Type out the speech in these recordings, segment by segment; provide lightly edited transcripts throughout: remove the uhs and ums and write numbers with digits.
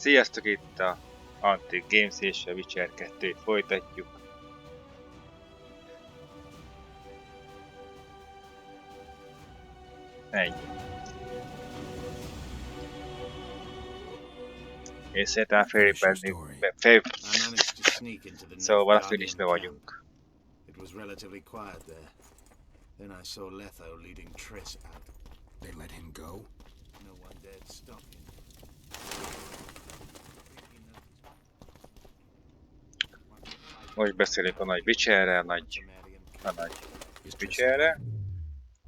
Sziasztok, itt a Antik Games és a Witcher 2-t folytatjuk. Ennyi. Én szerintem szóval a finishbe vagyunk. It was relatively quiet there. Then I saw Letho leading Triss out. They let him go? No one dared stop him. Most beszélünk a nagy Witcherrel, a nagy Witcherre.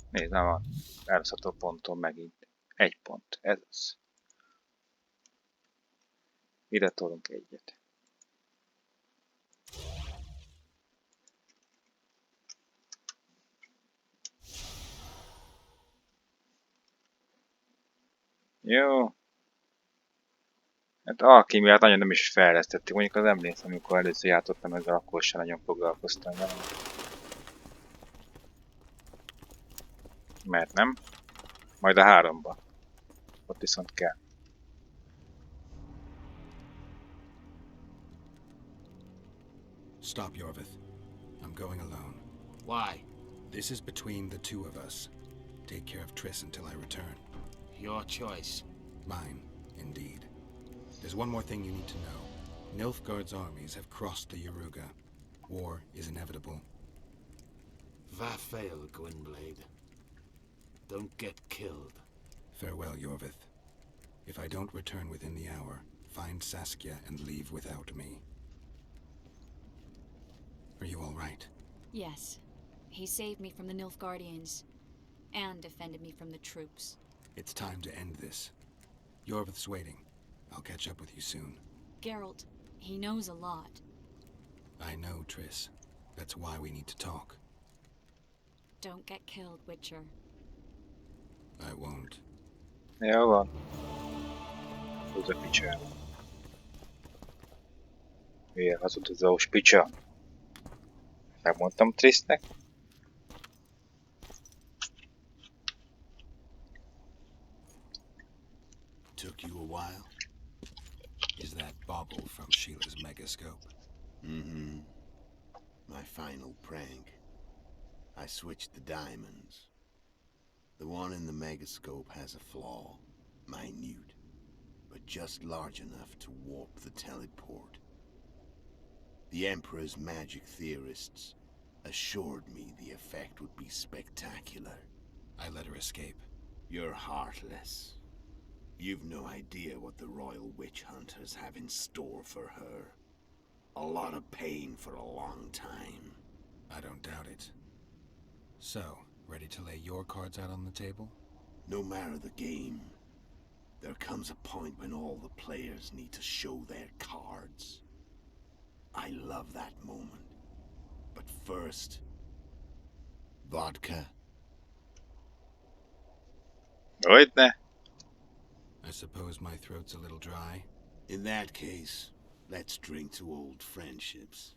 Nézd, nem van elhozható ponton megint. Egy pont, ez az. Ide tolunk egyet. Jó. Hát alkímiát nagyon nem is fejlesztettük, mondjuk az emlékszem, amikor először játszottam ezzel, akkor sem nagyon foglalkoztam vele. Mert nem. Majd a 3-ba. Ott viszont kell. Stop, Yorvith. I'm going alone. Why? This is between the two of us. Take care of Triss until I return. Your choice. Mine, indeed. There's one more thing you need to know. Nilfgaard's armies have crossed the Yaruga. War is inevitable. Vafail, Gwynblade. Don't get killed. Farewell, Yorvith. If I don't return within the hour, find Saskia and leave without me. Are you all right? Yes. He saved me from the Nilfgaardians and defended me from the troops. It's time to end this. Yorvith's waiting. I'll catch up with you soon. Geralt, he knows a lot. I know, Triss. That's why we need to talk. Don't get killed, Witcher. I won't. Jó van. Húzok Witcher. Milyen hazudozós picsa. Megmondtam Trissnek. Took you a while? Is that bauble from Sheila's megascope? Mm-hmm. My final prank. I switched the diamonds. The one in the megascope has a flaw. Minute. But just large enough to warp the teleport. The Emperor's magic theorists assured me the effect would be spectacular. I let her escape. You're heartless. You've no idea what the Royal Witch Hunters have in store for her. A lot of pain for a long time. I don't doubt it. So, ready to lay your cards out on the table? No matter the game, there comes a point when all the players need to show their cards. I love that moment. But first, vodka. Hogyne? I suppose my throat's a little dry. In that case, let's drink to old friendships.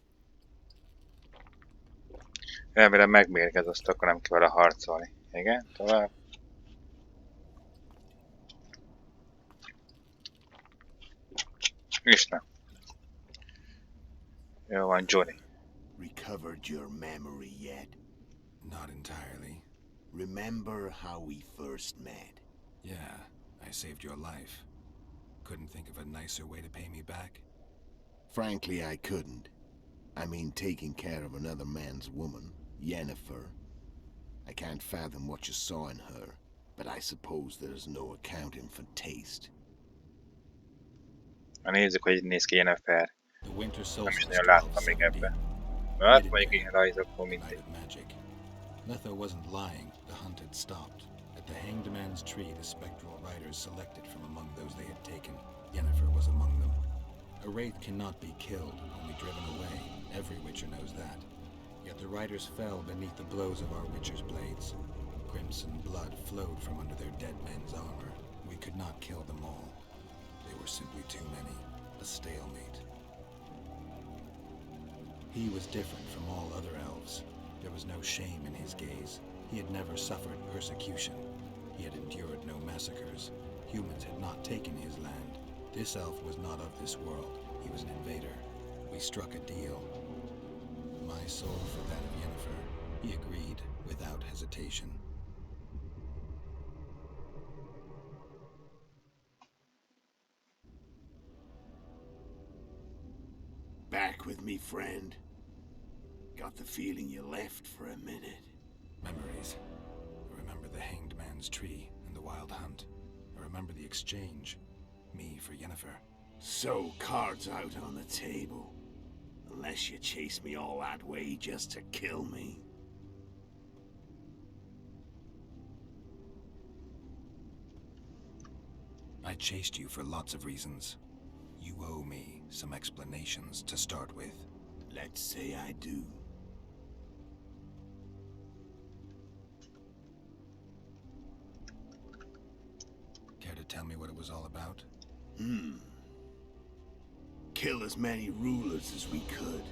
Remélem megmérgez, azt akkor nem kell vele harcolni. Igen, tovább. Isten. Jó van, Johnny. Recovered your memory yet? Not entirely. Remember how we first met? Yeah, I saved your life. Couldn't think of a nicer way to pay me back? Frankly, I couldn't. I mean, taking care of another man's woman, Yennefer. I can't fathom what you saw in her, but I suppose there's no accounting for taste. Na nézzük, hogy így néz ki Yennefer. The winter Nem is solstice nagyon láttam még 1270. ebben. Hát mondjuk ilyen rajzokból mindegy. Night of magic. Letho wasn't lying. The hunt had stopped. At the Hanged Man's Tree, the spectral riders selected from among those they had taken. Yennefer was among them. A wraith cannot be killed, only driven away. Every Witcher knows that. Yet the riders fell beneath the blows of our Witcher's blades. Crimson blood flowed from under their dead men's armor. We could not kill them all. They were simply too many. A stalemate. He was different from all other elves. There was no shame in his gaze. He had never suffered persecution. He had endured no massacres. Humans had not taken his land. This elf was not of this world. He was an invader. We struck a deal. My soul for that of Yennefer. He agreed without hesitation. Back with me, friend. Got the feeling you left for a minute. Memories. I remember the Hanged Man's Tree and the Wild Hunt. I remember the exchange. Me for Yennefer. So, cards out on the table. Unless you chase me all that way just to kill me. I chased you for lots of reasons. You owe me some explanations to start with. Let's say I do. Care to tell me what it was all about? Kill as many rulers as we could.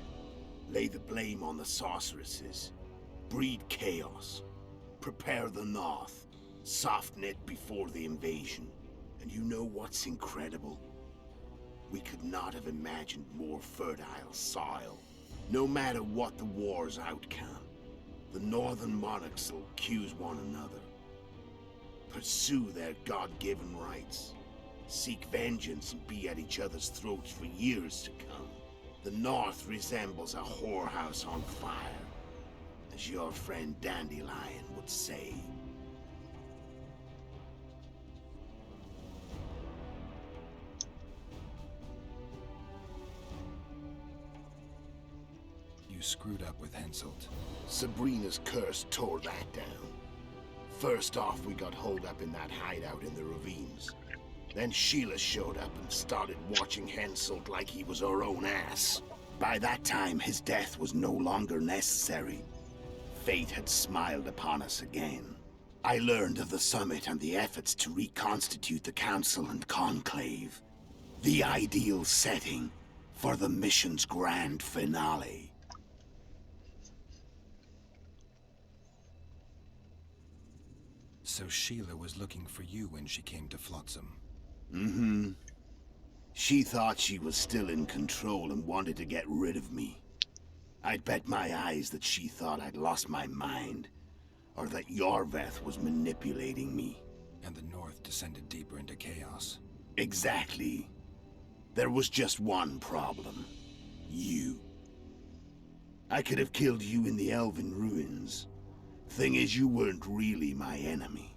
Lay the blame on the sorceresses. Breed chaos. Prepare the North. Soften it before the invasion. And you know what's incredible? We could not have imagined more fertile soil. No matter what the war's outcome, the northern monarchs will accuse one another. Pursue their God-given rights. Seek vengeance and be at each other's throats for years to come. The North resembles a whorehouse on fire, as your friend Dandelion would say. You screwed up with Henselt. Sabrina's curse tore that down. First off, we got holed up in that hideout in the ravines. Then Sheila showed up and started watching Henselt like he was her own ass. By that time, his death was no longer necessary. Fate had smiled upon us again. I learned of the summit and the efforts to reconstitute the council and conclave. The ideal setting for the mission's grand finale. So Sheila was looking for you when she came to Flotsam. Mm-hmm. She thought she was still in control and wanted to get rid of me. I'd bet my eyes that she thought I'd lost my mind, or that Yarveth was manipulating me. And the North descended deeper into chaos. Exactly. There was just one problem. You. I could have killed you in the Elven ruins. Thing is, you weren't really my enemy.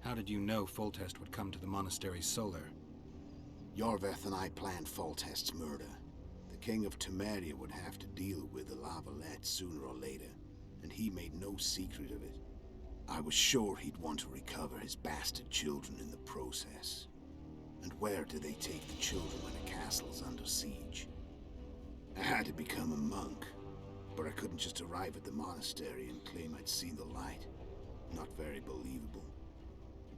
How did you know Foltest would come to the monastery solar? Yarveth and I planned Foltest's murder. The King of Temeria would have to deal with the Lavalette sooner or later, and he made no secret of it. I was sure he'd want to recover his bastard children in the process. And where do they take the children when a castle's under siege? I had to become a monk, but I couldn't just arrive at the monastery and claim I'd seen the light. Not very believable.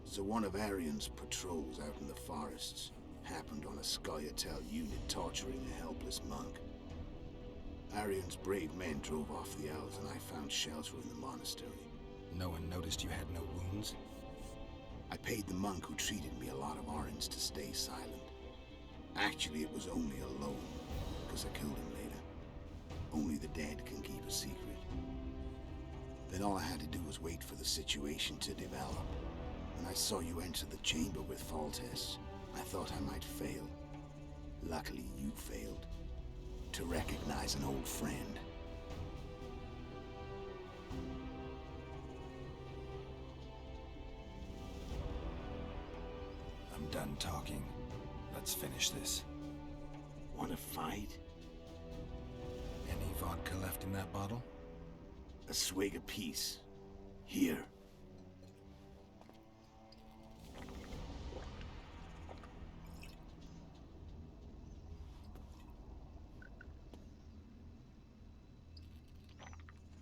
So one of Arian's patrols out in the forests happened on a Scoia'tael unit torturing a helpless monk. Arian's brave men drove off the elves and I found shelter in the monastery. No one noticed you had no wounds? I paid the monk who treated me a lot of orange to stay silent. Actually, it was only a loan, because I killed him later. Only the dead can keep a secret. Then all I had to do was wait for the situation to develop. When I saw you enter the chamber with Foltest, I thought I might fail. Luckily, you failed. To recognize an old friend. I'm done talking. Let's finish this. Want to fight? Any vodka left in that bottle? A swig apiece. Here.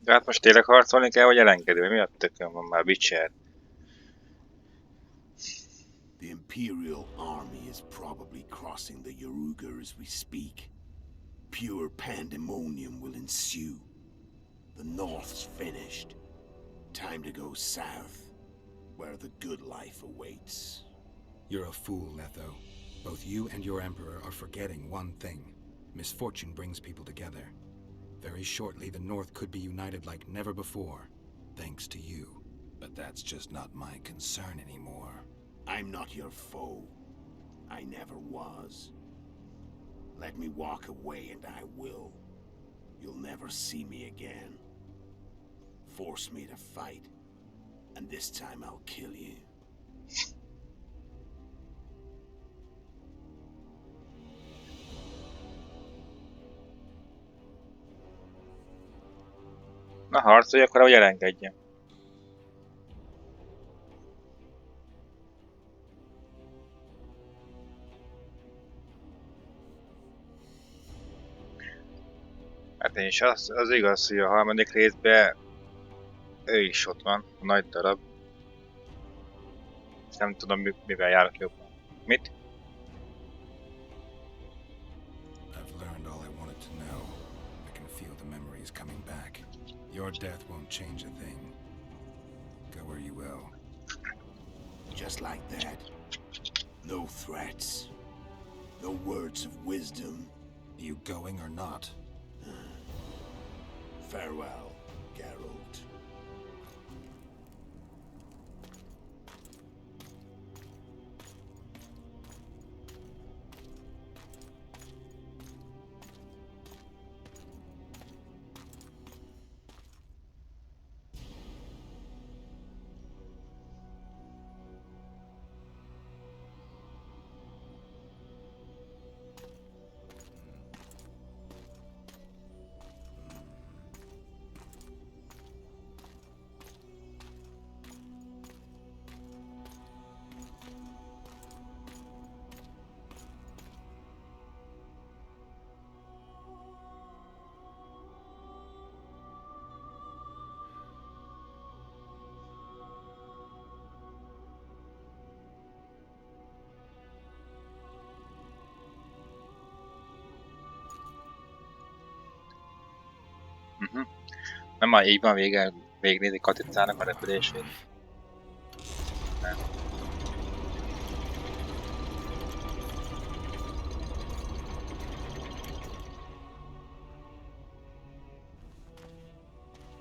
De hát most tényleg harcolni kell, vagy elengedő? Mi a tökön van már Witcher? The Imperial army is probably crossing the Yaruga as we speak. Pure pandemonium will ensue. The North's finished. Time to go south, where the good life awaits. You're a fool, Letho. Both you and your Emperor are forgetting one thing. Misfortune brings people together. Very shortly, the North could be united like never before, thanks to you. But that's just not my concern anymore. I'm not your foe. I never was. Let me walk away and I will. You'll never see me again. Force me to fight, and this time I'll kill you. Na harcolj, akkor ahogy elengedjem. Hát és az igaz, hogy a harmadik részben ő is ott van, a nagy darab. És nem tudom, mivel járok jobban. Mit? I've learned all I wanted to know. I can feel the memories coming back. Your death won't change a thing. Go where you will. Just like that. No threats. No words of wisdom. You going or not? Farewell, Geralt. Nem már így van végignézni Katicának a repülését. Nem.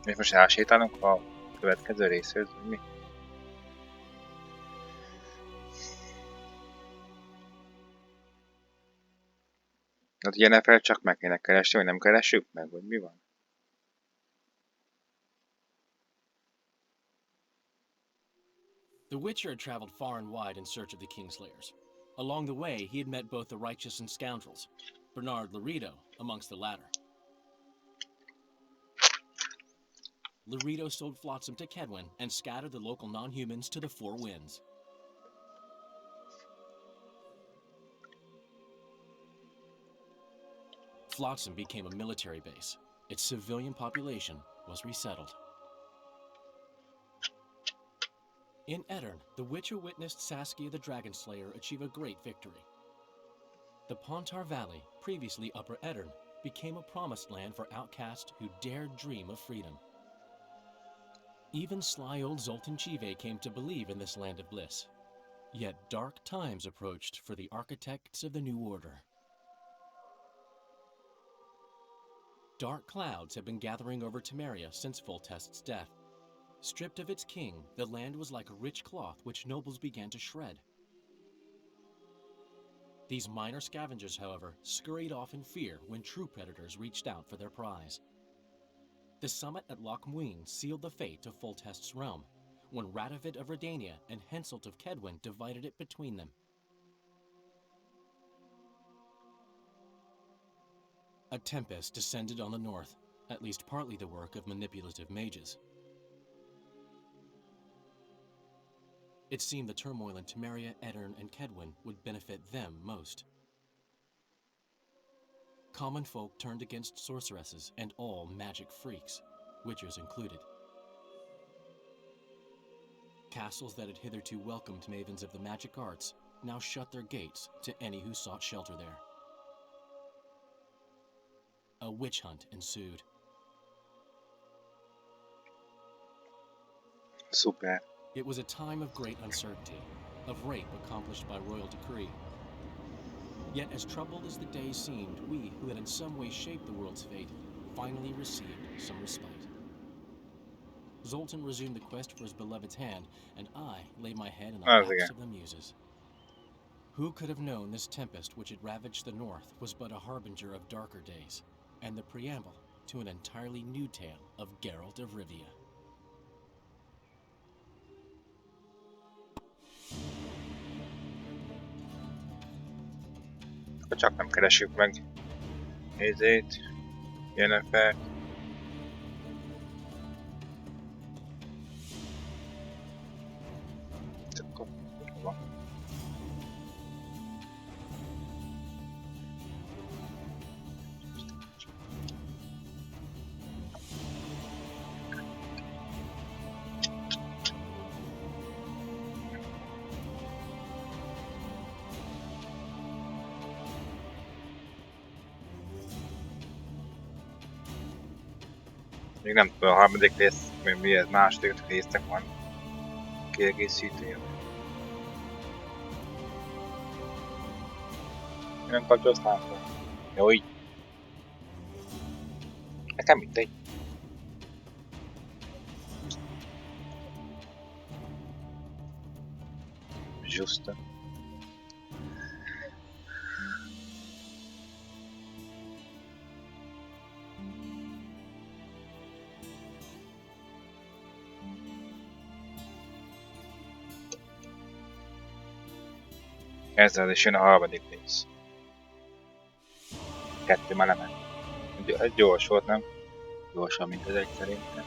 És most elsétálunk a következő részhez, vagy mi? Hát Jennifer csak meg kéne keresni, vagy nem keressük meg, vagy mi van? The Witcher had traveled far and wide in search of the Kingslayers. Along the way, he had met both the righteous and scoundrels, Bernard Laredo amongst the latter. Laredo sold Flotsam to Kedwin and scattered the local non-humans to the four winds. Flotsam became a military base. Its civilian population was resettled. In Edirn, the Witcher witnessed Saskia the Dragonslayer achieve a great victory. The Pontar Valley, previously Upper Edirn, became a promised land for outcasts who dared dream of freedom. Even sly old Zoltan Chive came to believe in this land of bliss. Yet dark times approached for the architects of the New Order. Dark clouds have been gathering over Temeria since Foltest's death. Stripped of its king, the land was like a rich cloth which nobles began to shred. These minor scavengers, however, scurried off in fear when true predators reached out for their prize. The summit at Loch Muin sealed the fate of Foltest's realm, when Radovid of Redania and Henselt of Kedwin divided it between them. A tempest descended on the north, at least partly the work of manipulative mages. It seemed the turmoil in Temeria, Edirn, and Kedwin would benefit them most. Common folk turned against sorceresses and all magic freaks, witchers included. Castles that had hitherto welcomed mavens of the magic arts now shut their gates to any who sought shelter there. A witch hunt ensued. Szuper. It was a time of great uncertainty, of rape accomplished by royal decree. Yet as troubled as the days seemed, we, who had in some way shaped the world's fate, finally received some respite. Zoltan resumed the quest for his beloved's hand, and I laid my head in the Az laps igen. of the muses. Who could have known this tempest which had ravaged the north was but a harbinger of darker days, and the preamble to an entirely new tale of Geralt of Rivia. Csak nem keresjük meg Izét, Jennifer. Akkor van. Még nem tudom, a harmadik rész, mi ez, második résznek van kiegészítője. Nem kapcsolsz hátra. Jó, így. Nekem mindegy. Justa. Ezzel is jön a harmadik rész. Kettő már lement. Ez gyors volt, nem? Gyorsabb, mint az egy szerintem.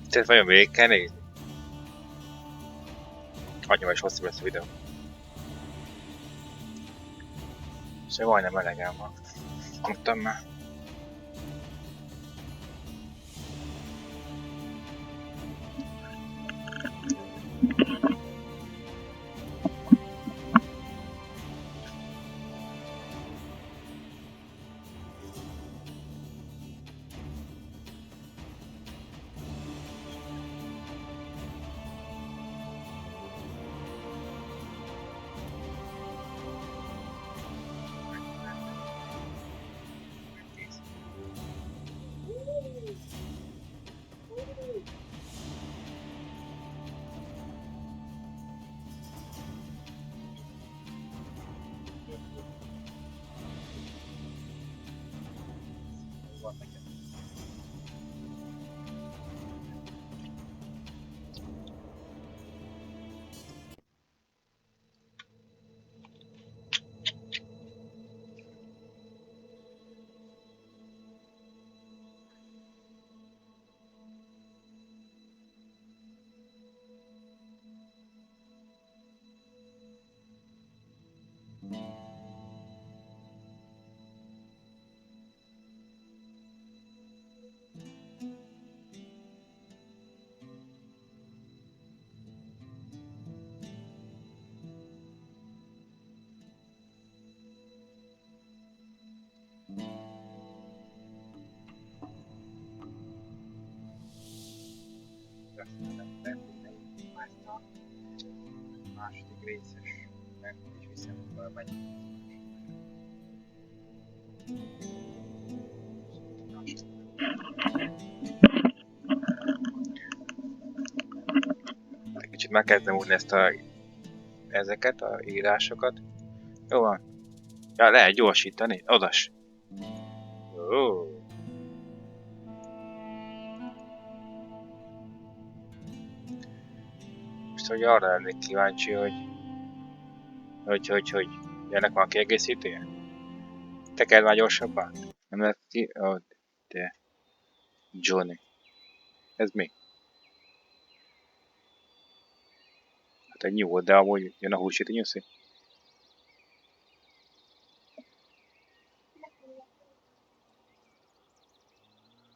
Tehát vajon végig kell nézni? Annyira is hosszabb lesz a videó. Szóval majdnem elegem van. Mondtam már. Második részes, mert is viszem valamennyi. Kicsit megkezdem úrni ezeket a írásokat. Jó van. Ja, lehet gyorsítani. Odas. Ó. Most, hogy arra lennék kíváncsi, hogy ennek van kiegészítője? Tekerd már gyorsabban. Nem lehet ki... Ó, de... Johnny. Ez mi? Hát egy nyúl, de amúgy jön a húsít, nyuszi.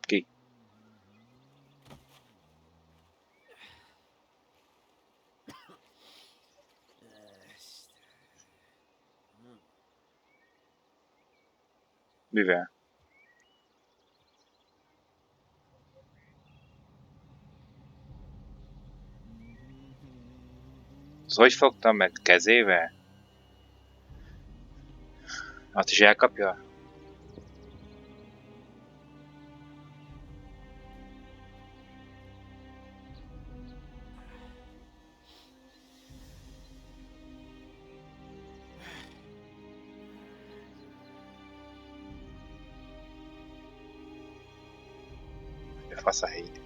Ki? Mivel? Az hogy fogtam meg? Kezével? Azt is elkapja? Fasz a híd.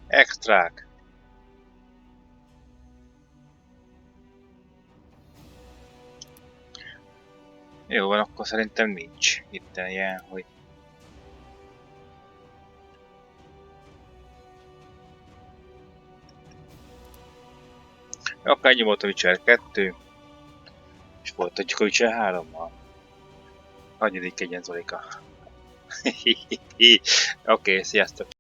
Extrák. Jó van, akkor szerintem nincs itt ilyen, hogy... Akkor ennyi volt a Witcher 2, és folytatjuk a Witcher 3-mal. Annyi egyen Zolika. Oké, sziasztok!